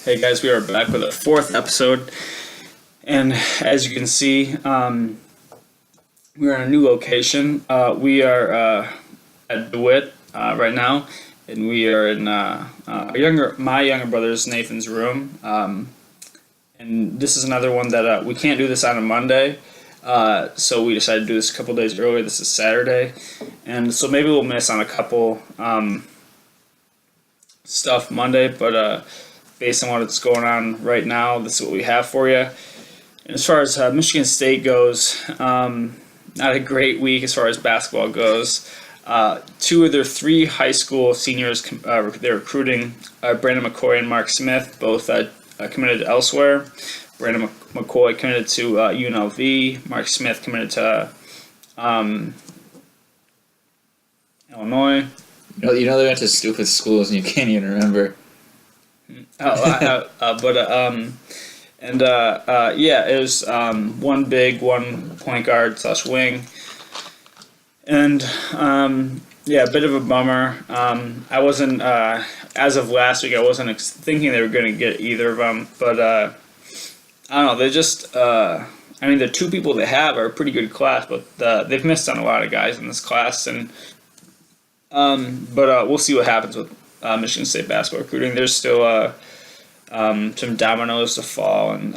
Hey guys, we are back with a fourth episode, and as you can see, we're in a new location. We are at DeWitt right now, and we are in my younger brother's Nathan's room. And this is another one that we can't do this on a Monday, so we decided to do this a couple days earlier. This is Saturday, and so maybe we'll miss on a couple stuff Monday, but based on what's going on right now, this is what we have for you. And as far as Michigan State goes, not a great week as far as basketball goes. Two of their three high school seniors they're recruiting, Brandon McCoy and Mark Smith, both committed elsewhere. Brandon McCoy committed to UNLV. Mark Smith committed to Illinois. You know they went to stupid schools and you can't even remember. Yeah, it was one big, one point guard / wing, and a bit of a bummer. I wasn't as of last week. I wasn't thinking they were going to get either of them, but I don't know. They just the two people they have are a pretty good class, but they've missed on a lot of guys in this class, and we'll see what happens with Michigan State basketball recruiting. There's still some dominoes to fall, and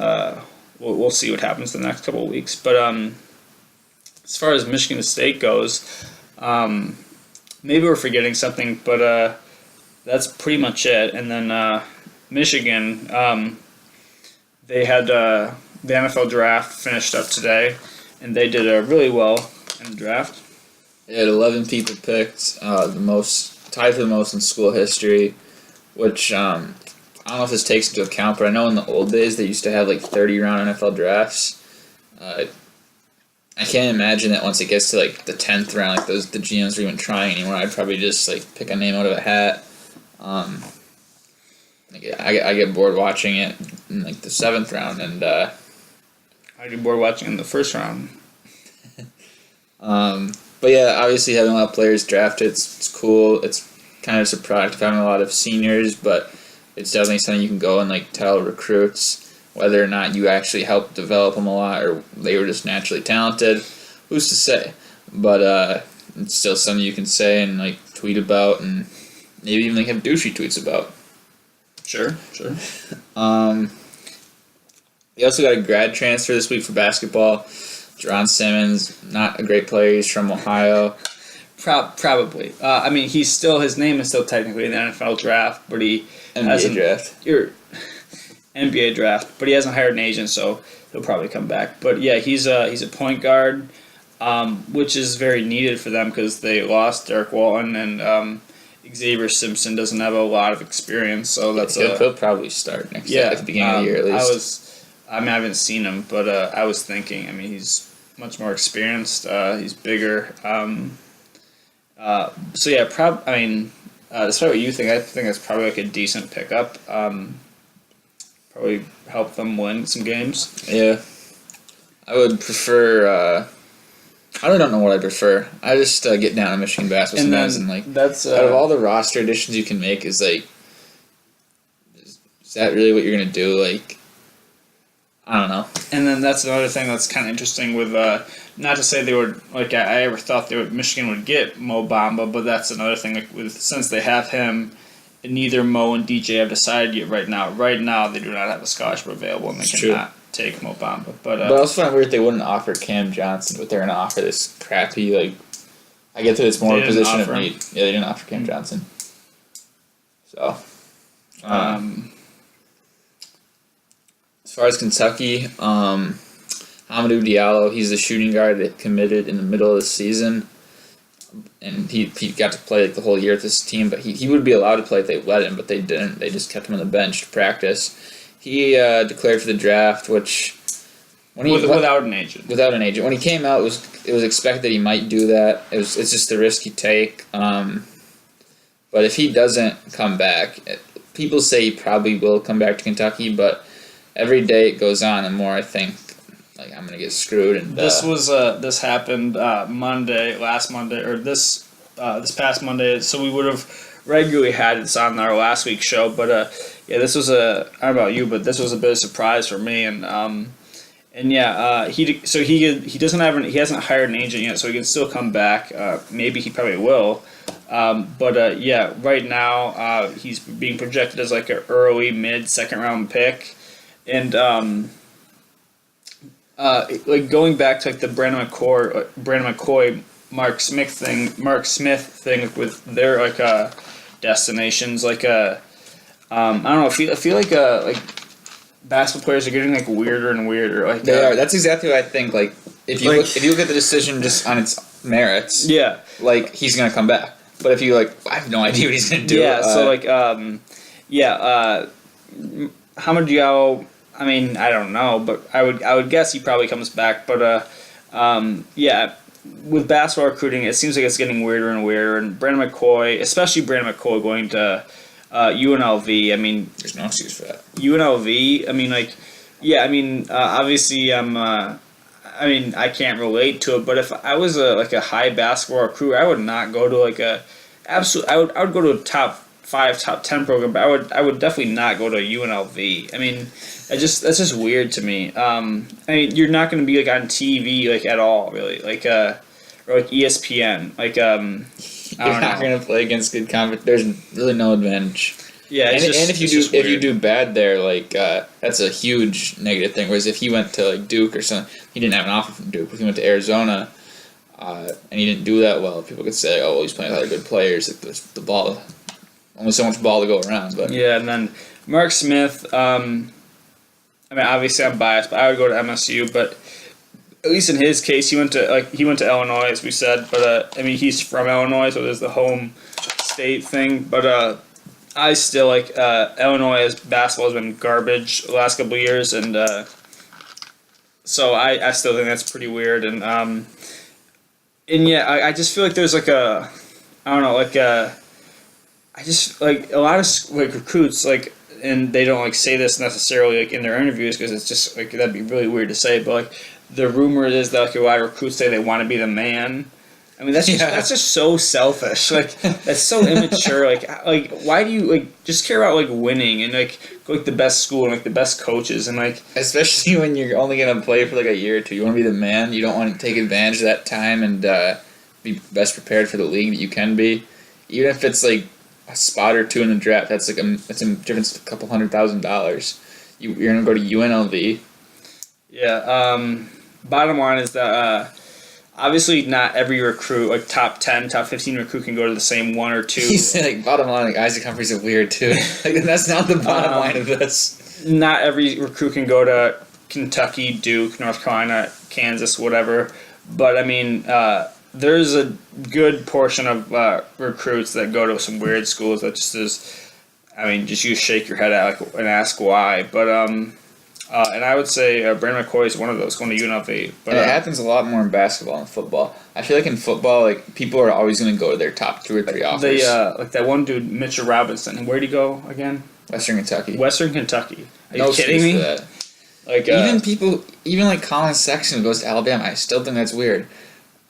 we'll see what happens the next couple of weeks. But as far as Michigan State goes, maybe we're forgetting something, but that's pretty much it. And then Michigan, they had the NFL draft finished up today, and they did really well in the draft. They had 11 people picked, tied for the most in school history, which I don't know if this takes into account, but I know in the old days they used to have like 30-round NFL drafts. I can't imagine that once it gets to like the 10th round, like the GMs are even trying anymore. I'd probably just like pick a name out of a hat. I get bored watching it in like the 7th round, and I get bored watching in the first round. But yeah, obviously having a lot of players drafted, it's cool. It's kind of just a product of having a lot of seniors, but it's definitely something you can go and like tell recruits whether or not you actually helped develop them a lot or they were just naturally talented. Who's to say? But it's still something you can say and like tweet about and maybe even like have douchey tweets about. Sure. They also got a grad transfer this week for basketball. Jerron Simmons, not a great player. He's from Ohio. Probably. His name is still technically in the NFL draft, but he NBA draft, but he hasn't hired an agent, so he'll probably come back. But yeah, he's a point guard, which is very needed for them because they lost Derek Walton and Xavier Simpson doesn't have a lot of experience, so he'll probably start next year at the beginning of the year at least. I haven't seen him, but I was thinking. He's much more experienced. He's bigger. Despite what you think, I think it's probably like a decent pickup. Probably help them win some games. Yeah, I would prefer. I really don't know what I prefer. I just get down on Michigan basketball sometimes, and that's out of all the roster additions you can make, is that really what you're gonna do? Like, I don't know. And then that's another thing that's kind of interesting with, not to say they would, I ever thought Michigan would get Mo Bamba, but that's another thing, since they have him, and neither Mo and DJ have decided yet right now. Right now, they do not have a scholarship available, and they cannot take Mo Bamba. But I also find it weird they wouldn't offer Cam Johnson, but they're going to offer this crappy, I get that it's more a position of need. Yeah, they didn't offer Cam Johnson. So, as far as Kentucky, Amadou Diallo, he's the shooting guard that committed in the middle of the season, and he got to play the whole year with this team, but he would be allowed to play if they let him, but they didn't. They just kept him on the bench to practice. He declared for the draft, which without an agent. Without an agent. When he came out, it was expected that he might do that. It's just the risk you take. But if he doesn't come back, people say he probably will come back to Kentucky, but every day it goes on, the more I think I'm gonna get screwed. And this happened last Monday, or this past Monday. So we would have regularly had this on our last week's show, but yeah, this was I don't know about you, but this was a bit of a surprise for me, and yeah, he doesn't have he hasn't hired an agent yet, so he can still come back. Maybe he probably will. But yeah, right now he's being projected as like an early mid second round pick, and like going back to like the Brandon McCoy, Mark Smith thing with their like destinations. Like I don't know. I feel like basketball players are getting like weirder and weirder. Like They are. That's exactly what I think. Like if you look at the decision just on its merits, yeah, like he's gonna come back. But if you I have no idea what he's gonna do. yeah. So like Hamid Diallo. I mean, I don't know, but I would guess he probably comes back. But yeah, with basketball recruiting, it seems like it's getting weirder and weirder. And Brandon McCoy, especially Brandon McCoy, going to UNLV. I mean, there's no excuse for that. UNLV. I mean, like, yeah. I mean, obviously, I mean, I can't relate to it, but if I was a high basketball recruiter, I would not go to like a absolute. I would go to a top 5, top 10 program, but I would definitely not go to UNLV. I mean, that's just weird to me. I mean, you're not going to be like on TV like at all, really, like or like ESPN, like You're not going to play against good competition. There's really no advantage. Yeah, and if you do bad there, like that's a huge negative thing. Whereas if he went to like Duke or something, he didn't have an offer from Duke. If he went to Arizona, and he didn't do that well, people could say, "Oh, well, he's playing with other good players. Like, there's the ball, only so much ball to go around." But yeah, and then Mark Smith. I mean, obviously I'm biased, but I would go to MSU. But at least in his case, he went to Illinois, as we said. But I mean, he's from Illinois, so there's the home state thing. But I still like Illinois. Basketball has been garbage the last couple of years, and so I still think that's pretty weird. And yeah, I just feel like there's like I don't know, like I just like a lot of like recruits like, and they don't like say this necessarily like in their interviews because it's just like that'd be really weird to say, but like the rumor is that like a lot of recruits say they want to be the man. I mean, that's just so selfish. Like, that's so immature. Like, why do you like just care about like winning and like go like the best school and like the best coaches and like, especially when you're only gonna play for like a year or two, you want to be the man. You don't want to take advantage of that time and be best prepared for the league that you can be. Even if it's like a spot or two in the draft, that's like that's a difference of a couple $100,000. You're gonna go to UNLV. Yeah. Bottom line is that. Obviously, not every recruit, like top 10, top 15 recruit, can go to the same one or two. He's like, bottom line, like Isaac Humphries is weird too. Like, that's not the bottom line of this. Not every recruit can go to Kentucky, Duke, North Carolina, Kansas, whatever. But I mean, there's a good portion of recruits that go to some weird schools that just is. I mean, just you shake your head at like, and ask why. But and I would say Brandon McCoy is one of those going to UNLV. But, and it happens a lot more in basketball and football. I feel like in football, like people are always going to go to their top 2 or 3 offers. Like that one dude, Mitchell Robinson. Where'd he go again? Western Kentucky. Western Kentucky. Are no you kidding me? For that. Like even like Colin Sexton goes to Alabama. I still think that's weird.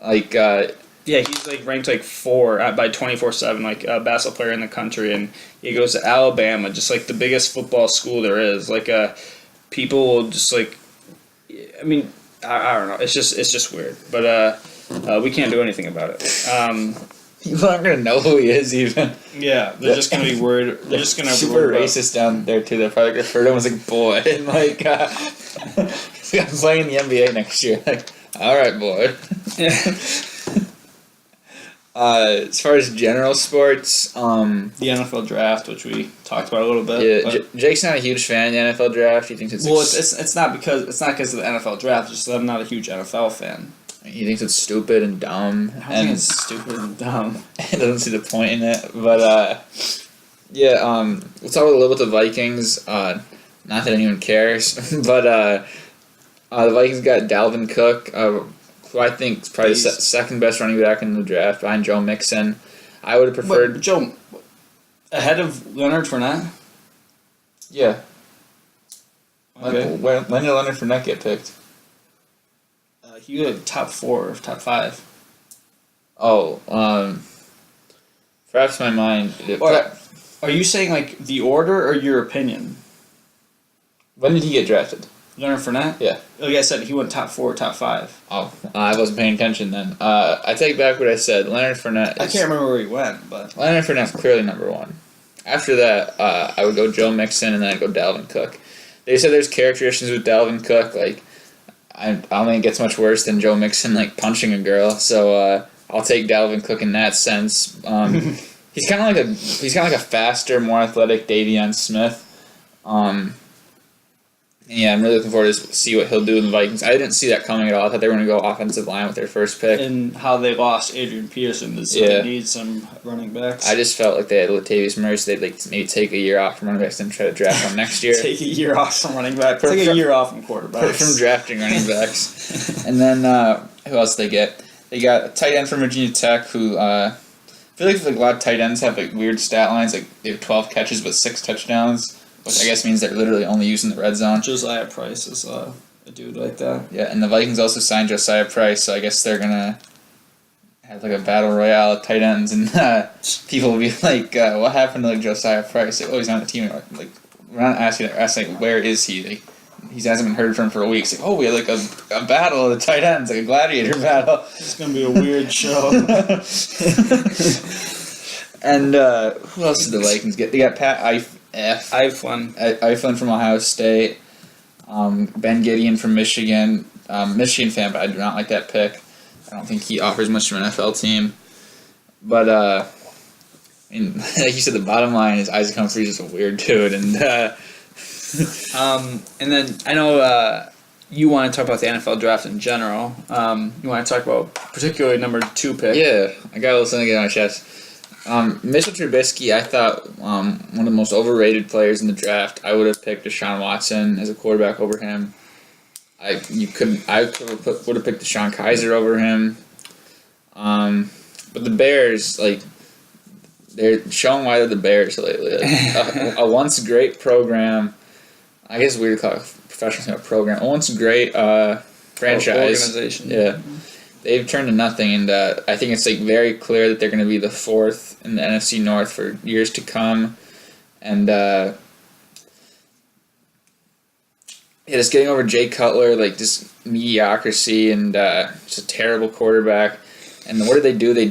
Like yeah, he's like ranked like 4 by 24/7, like basketball player in the country, and he goes to Alabama, just like the biggest football school there is. Like people will just like, I mean, I don't know. It's just weird, but we can't do anything about it. People aren't gonna know who he is even. Yeah, they're just gonna be worried. They're just gonna super racist down there too. They're probably refer to him as like boy, and like I'm playing in the NBA next year. Like, all right, boy. As far as general sports, the NFL draft, which we talked about a little bit. Yeah, Jake's not a huge fan of the NFL draft. He thinks it's it's not because of the NFL draft. It's just that I'm not a huge NFL fan. He thinks it's stupid and dumb. I think it's stupid and dumb. He doesn't see the point in it. But yeah, we'll talk a little bit about the Vikings. Not that anyone cares, but the Vikings got Dalvin Cook. Who I think is probably the second best running back in the draft behind Joe Mixon. I would have preferred Joe ahead of Leonard Fournette. Yeah. Okay. When did Leonard Fournette get picked? He was like top 4 or top 5. Oh, Perhaps my mind. Or are you saying like the order or your opinion? When did he get drafted? Leonard Fournette? Yeah. Like I said, he went top 4, top 5. Oh, I wasn't paying attention then. I take back what I said. Leonard Fournette. I can't remember where he went, but Leonard Fournette's clearly number 1. After that, I would go Joe Mixon, and then I'd go Dalvin Cook. They said there's characteristics with Dalvin Cook, like I don't think it gets much worse than Joe Mixon like punching a girl. So I'll take Dalvin Cook in that sense. He's kind of like a faster, more athletic Davion Smith. Yeah, I'm really looking forward to see what he'll do in the Vikings. I didn't see that coming at all. I thought they were going to go offensive line with their first pick. and how they lost Adrian Peterson, so Yeah. they need some running backs. I just felt like they had Latavius Murray, so they'd like maybe take a year off from running backs and try to draft one next year. Take a year off from running back. From- Take a year off from quarterbacks. From drafting running backs. And then who else they get? They got a tight end from Virginia Tech who I feel like a lot of tight ends have like weird stat lines, like they have 12 catches but 6 touchdowns, which I guess means they're literally only using the red zone. Josiah Price is a dude like that. Yeah, and the Vikings also signed Josiah Price, so I guess they're gonna have like a battle royale of tight ends, and people will be like, "What happened to like Josiah Price? Oh, he's on the team." Like, we're not asking where is he? Like, he hasn't been heard from for a week. It's like, oh, we had like a battle of the tight ends, like a gladiator battle. It's gonna be a weird show. And who else did the Vikings get? They got Pat Eiflin from Ohio State, Ben Gideon from Michigan. Michigan fan, but I do not like that pick. I don't think he offers much to an NFL team. But I mean, like you said, the bottom line is Isaac Humphries is a weird dude, and And then I know you want to talk about the NFL draft in general. You want to talk about particularly number 2 pick. yeah, I got a little something to get on my chest. Mitchell Trubisky, I thought one of the most overrated players in the draft. I would have picked Deshaun Watson as a quarterback over him. I would have picked Deshaun Kaiser over him. But the Bears, like, they're showing why they're the Bears lately. Like, a once great program. I guess it's weird to call it a professional team a program. A once great franchise. Organization. Yeah. They've turned to nothing, and I think it's like very clear that they're going to be the 4th in the NFC North for years to come. And just getting over Jay Cutler, like just mediocrity and just a terrible quarterback. And what do? They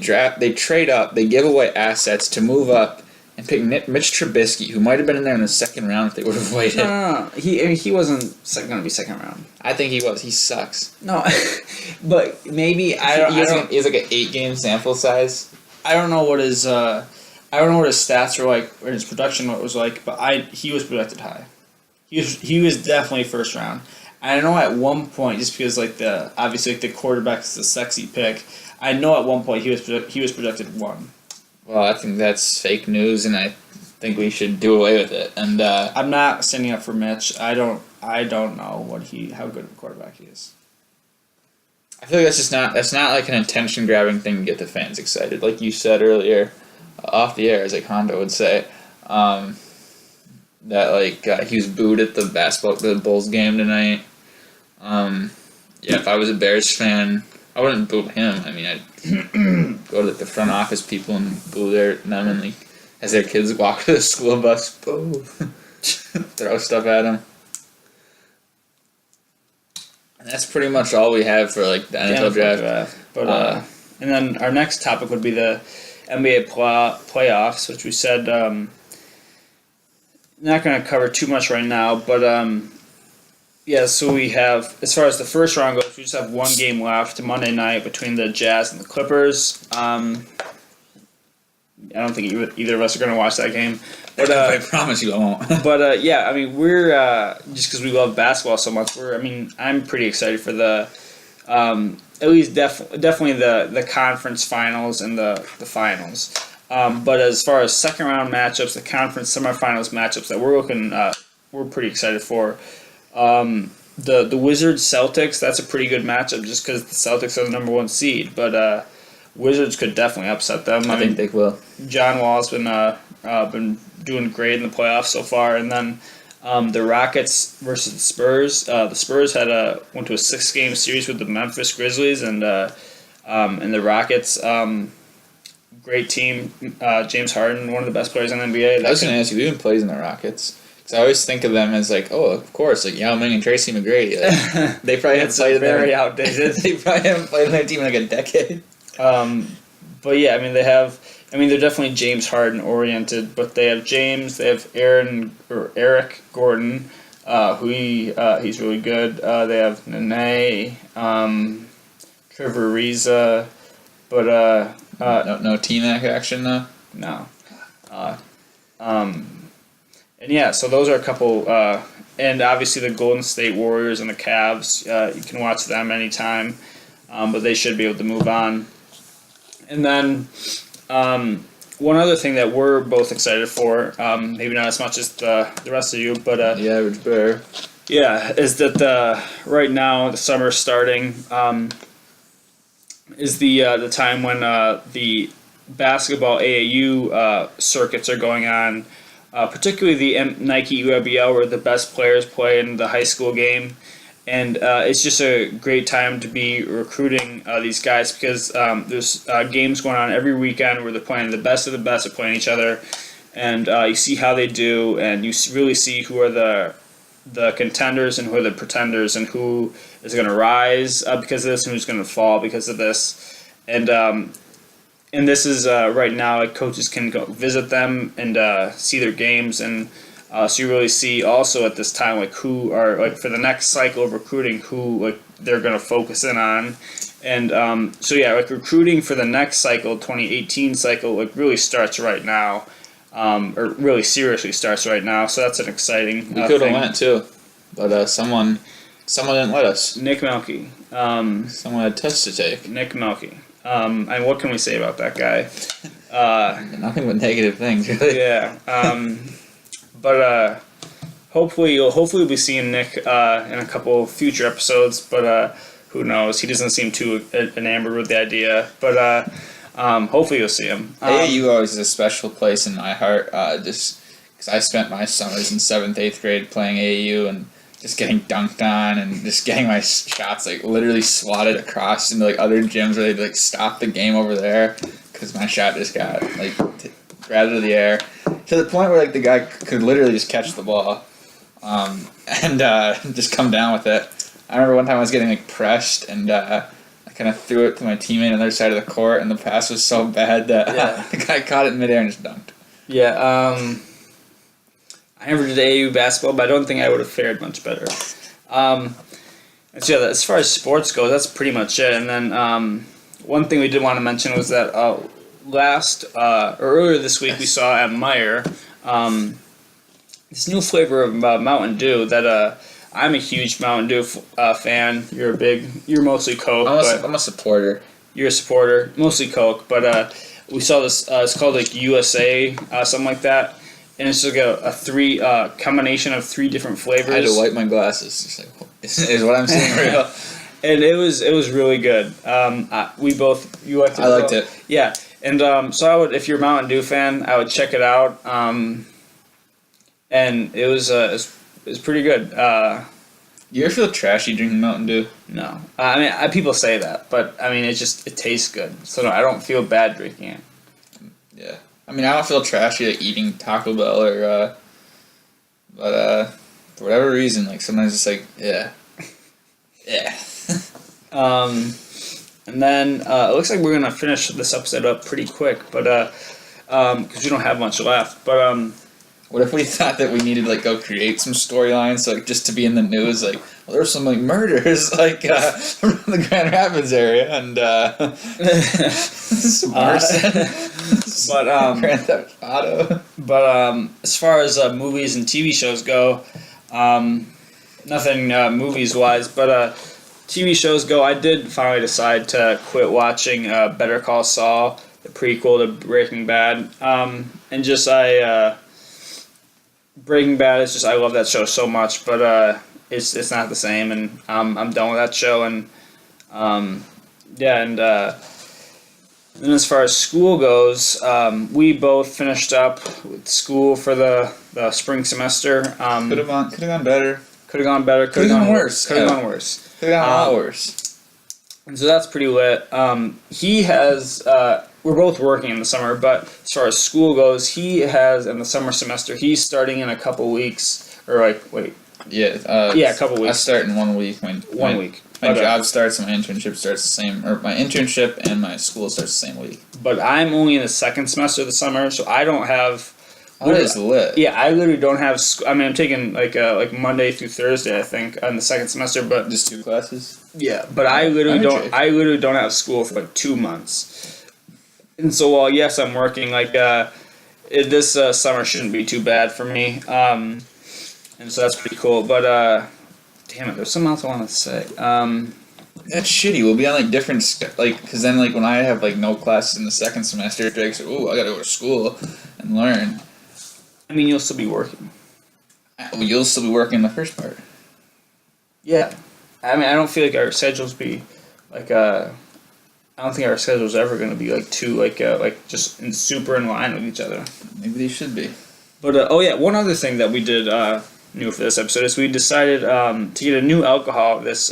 trade up, they give away assets to move up and pick Mitch Trubisky, who might have been in there in the 2nd round if they would have waited. No. He wasn't going to be 2nd round. I think he was. He sucks. No, but maybe He has like an 8-game sample size. I don't know what his stats are like or his production what it was like, but he was projected high. He was definitely 1st round. And I know at one point, just because obviously the quarterback is the sexy pick, I know at one point he was projected 1. Well, I think that's fake news, and I think we should do away with it. And I'm not standing up for Mitch. I don't know how good of a quarterback he is. I feel like that's not like an attention grabbing thing to get the fans excited. Like you said earlier, off the air, as like Honda would say, that like he was booed at the Bulls game tonight. Yeah, if I was a Bears fan, I wouldn't boo him. I mean, I'd go to the front office people and boo them and like as their kids walk to the school bus, boo, throw stuff at them. And that's pretty much all we have for like the NFL draft. But and then our next topic would be the NBA playoffs, which we said not going to cover too much right now, but yeah, so we have, as far as the first round goes, we just have one game left Monday night between the Jazz and the Clippers. I don't think either of us are going to watch that game. But I promise you I won't. But yeah, I mean, we're just because we love basketball so much. I'm pretty excited for the at least definitely the conference finals and the finals. But as far as second round matchups, the conference semifinals matchups that we're pretty excited for. The Wizards Celtics, that's a pretty good matchup just because the Celtics are the number 1 seed. But Wizards could definitely upset them. I think they will. John Wall's been doing great in the playoffs so far, and then the Rockets versus the Spurs. The Spurs went to a 6-game series with the Memphis Grizzlies, and the Rockets great team. James Harden, one of the best players in the NBA. I was going to ask you, who even plays in the Rockets? Because I always think of them as like, oh, of course, like Yao Ming and Tracy McGrady. Like, they probably haven't played very outdated. They probably haven't played in their team in like a decade. But yeah, I mean they're definitely James Harden oriented, but they have James, they have Eric Gordon, he's really good. They have Nene, Trevor Ariza, but no T-Mac action though. no, and yeah, so those are a couple, and obviously the Golden State Warriors and the Cavs. You can watch them anytime, but they should be able to move on. And then one other thing that we're both excited for, maybe not as much as the rest of you, but The average bear. yeah, is that right now the summer's starting, is the time when the basketball AAU circuits are going on, particularly the Nike UIBL, where the best players play in the high school game. And it's just a great time to be recruiting these guys because there's games going on every weekend where they're playing the best of the best are playing each other, and you see how they do, and you really see who are the contenders and who are the pretenders, and who is going to rise because of this and who's going to fall because of this. And this is right now, like, coaches can go visit them and see their games, and so you really see also at this time, like, who are, like, for the next cycle of recruiting, who, like, they're going to focus in on. And so yeah, like, recruiting for the next cycle, 2018 cycle, like, really starts right now, or really seriously starts right now. So that's an exciting We could have thing. went too, but someone didn't let us. Nick Melky. Someone had a test to take. Nick Melky. And what can we say about that guy? Nothing but negative things, really. Yeah. But hopefully we'll be seeing Nick in a couple future episodes. But who knows? He doesn't seem too enamored with the idea. But hopefully you'll see him. AAU always is a special place in my heart, just because I spent my summers in 7th, 8th grade playing AAU and just getting dunked on and just getting my shots like literally swatted across into like other gyms where they'd like stop the game over there because my shot just got like grabbed out of the air to the point where like the guy could literally just catch the ball and just come down with it. I remember one time I was getting like pressed and I kind of threw it to my teammate on the other side of the court, and the pass was so bad that the guy caught it in midair and just dunked. Yeah. I never did AAU basketball, but I don't think I would have fared much better. And so yeah, as far as sports goes, that's pretty much it. And then one thing we did want to mention was that earlier this week we saw at Meijer this new flavor of Mountain Dew that I'm a huge Mountain Dew fan. You're mostly Coke. I'm a supporter. You're a supporter, mostly Coke. But we saw this. It's called like USA, something like that. And it's like a combination of 3 different flavors. I had to wipe my glasses. It's like, is what I'm saying real? And it was really good. You liked it. I liked it. Yeah, and so I would, if you're a Mountain Dew fan, I would check it out. And it was pretty good. You ever feel trashy drinking Mountain Dew? No, I mean people say that, but I mean it tastes good. So no, I don't feel bad drinking it. Yeah. I mean, I don't feel trashy like eating Taco Bell or, but for whatever reason, like sometimes it's like, yeah. And then it looks like we're gonna finish this episode up pretty quick, but because we don't have much left. But what if we thought that we needed like go create some storylines, like just to be in the news, like well, there's some like murders like around the Grand Rapids area and some arson. But Grand Theft Auto. But as far as movies and TV shows go, nothing movies wise, but TV shows go, I did finally decide to quit watching Better Call Saul, the prequel to Breaking Bad, and just Breaking Bad is just, I love that show so much, but it's not the same, and I'm done with that show, and then as far as school goes, we both finished up with school for the spring semester. Could have gone better. Could have gone better. Could have gone worse. Could have gone worse. Could have gone a lot worse. And so that's pretty lit. He has we're both working in the summer, but as far as school goes, he has in the summer semester. He's starting in a couple weeks, or like wait, Yeah. a couple I weeks. start in 1 week. One week. My But, job starts and my internship starts the same, or my internship and my school starts the same week. But I'm only in the second semester of the summer, so I don't have. Oh, that is lit. Yeah, I literally don't have. I mean, I'm taking like Monday through Thursday, I think, on the second semester. But Just 2 classes. yeah, but I literally Okay. don't. I literally don't have school for like 2 months. And so, while yes, I'm working. Like this summer shouldn't be too bad for me. And so that's pretty cool. But damn it, there's something else I wanted to say. That's shitty. We'll be on like different because then like when I have like no classes in the second semester, Drake's like, "Ooh, I gotta go to school and learn." I mean, you'll still be working. Well, you'll still be working the first part. Yeah, I mean, I don't feel like our schedules be like I don't think our schedule's ever going to be like too like just super in line with each other. Maybe they should be. But oh yeah, one other thing that we did new for this episode is we decided to get a new alcohol for this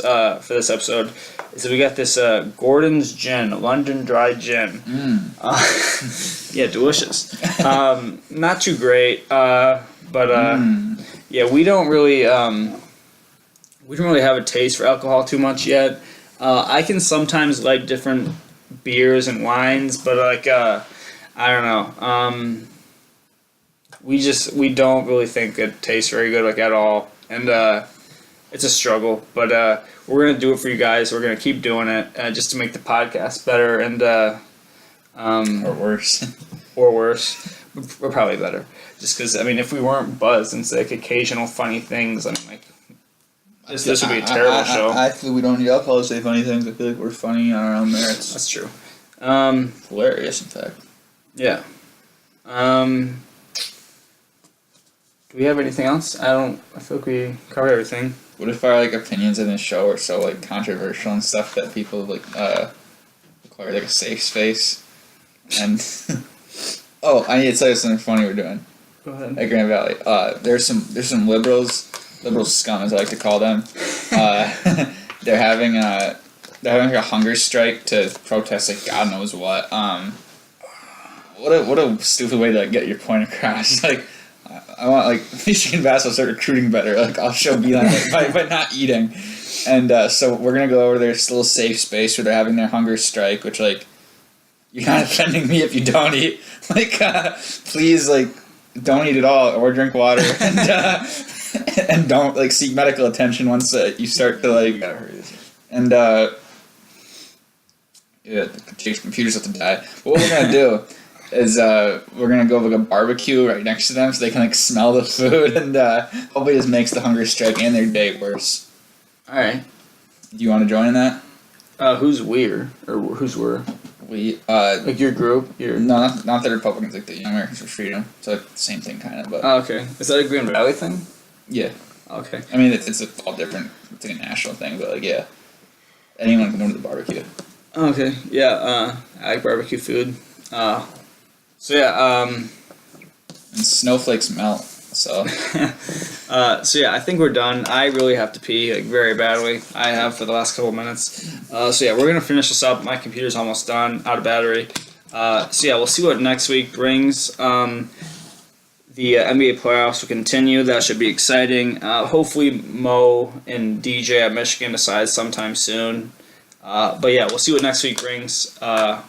episode. Is that we got this Gordon's Gin, London Dry Gin. Yeah, delicious. Not too great, but yeah, we don't really have a taste for alcohol too much yet. I can sometimes like different beers and wines, but like I don't know. We don't really think it tastes very good like at all, and it's a struggle. But we're gonna do it for you guys. We're gonna keep doing it just to make the podcast better and Or worse. or worse. We're probably better. Just because I mean, if we weren't buzzed and say like occasional funny things, I mean like. This would be a terrible show. I feel we don't need alcohol to say funny things. I feel like we're funny on our own merits. That's true. Hilarious, in fact. Yeah. Do we have anything else? I feel like we covered everything. What if our like opinions in this show are so like controversial and stuff that people like require like a safe space? And oh, I need to tell you something funny we're doing Go ahead. at Grand Valley. There's some liberal scum, as I like to call them. They're having like a hunger strike to protest like God knows what. What a stupid way to like, get your point across. Like I want like Michigan basketball start recruiting better. Like I'll show Beeline by not eating. And so we're gonna go over their little safe space where they're having their hunger strike, which like you're not offending me if you don't eat. Like please like don't eat at all or drink water and don't like seek medical attention once you start to like and yeah, the computers have to die. But what we're gonna do is we're gonna go like a barbecue right next to them so they can like smell the food and hopefully this makes the hunger strike and their day worse. All right. Do you want to join in that? Who's we're or who's we're? We Like your group? Your no, not the Republicans, like the Young Americans for Freedom. So like the same thing kind of, but Oh, okay. Is that a Green Valley thing? yeah. Okay. I mean it's all different. It's like a national thing, but like yeah, anyone can go to the barbecue. Okay. Yeah. I like barbecue food. So yeah. And snowflakes melt. So So yeah, I think we're done. I really have to pee like very badly. I have for the last couple of minutes. So yeah, we're gonna finish this up. My computer's almost done, out of battery. So yeah, we'll see what next week brings. The NBA playoffs will continue. That should be exciting. Hopefully Mo and DJ at Michigan decide sometime soon. But yeah, we'll see what next week brings. We're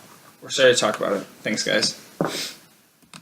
excited to talk about it. Thanks, guys.